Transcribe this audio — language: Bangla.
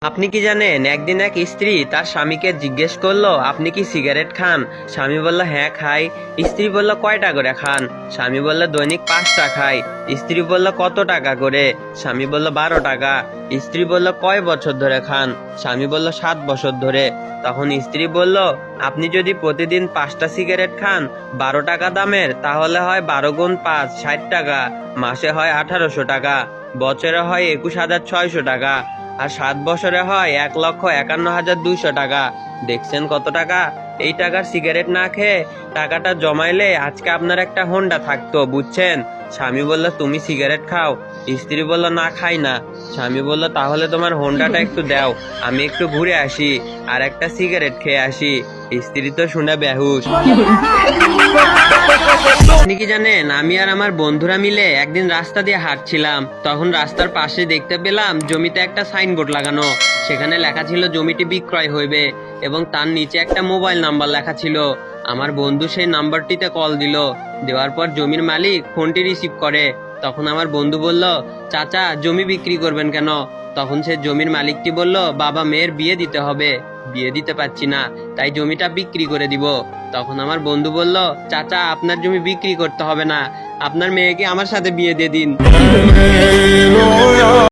আপনি কি জানেন একদিন এক স্ত্রী তার স্বামীকে জিজ্ঞেস করলো, আপনি কি সিগারেট খান? স্বামী বলল, হ্যাঁ খাই। স্ত্রী বলল, কয়টা করে খান? স্বামী বলল, দৈনিক 5টা খাই। স্ত্রী বলল, কত টাকা করে? স্বামী বলল, 12 টাকা। স্ত্রী বলল, কয় বছর ধরে খান? স্বামী বলল, 7 বছর ধরে। তখন স্ত্রী বলল, আপনি যদি প্রতিদিন 5টা সিগারেট খান 12 টাকা দামের, তাহলে হয় 12 গুণ 5 60 টাকা, মাসে হয় 1800 টাকা, বছরে হয় 21,600 টাকা, আর 7 বছরে হয় 1,51,200 টাকা। দেখছেন কত টাকা? এই টাকার সিগারেট না খেয়ে টাকাটা জমাইলে আজকে আপনার একটা হোন্ডা থাকতো, বুঝছেন? স্বামী বলল, তুমি সিগারেট খাও? স্ত্রী বলল, না খাই না। স্বামী বলল, তাহলে তোমার হোন্ডাটা একটু দাও, আমি একটু ঘুরে আসি আর একটা সিগারেট খেয়ে আসি। স্ত্রী তো শুনে বেহুশ। আপনি কি জানেন আমি আর আমার বন্ধুরা মিলে একদিন রাস্তা দিয়ে হাঁটছিলাম, তখন রাস্তার পাশে দেখতে পেলাম জমিতে একটা সাইনবোর্ড লাগানো। সেখানে লেখা ছিল জমিটি বিক্রয় হইবে এবং তার নিচে একটা মোবাইল নাম্বার লেখা ছিল। আমার বন্ধু সেই নাম্বারটিতে কল দিল। দেওয়ার পর জমির মালিক ফোনটি রিসিভ করে। তখন আমার বন্ধু বলল, চাচা জমি বিক্রি করবেন কেন? তখন সে জমির মালিকটি বলল, বাবা মেয়ের বিয়ে দিতে হবে, বিয়ে দিতে পারছি না, তাই জমিটা বিক্রি করে দিব। তখন আমার বন্ধু বলল, চাচা আপনার জমি বিক্রি করতে হবে না, আপনার মেয়েকে আমার সাথে বিয়ে দিয়ে দিন।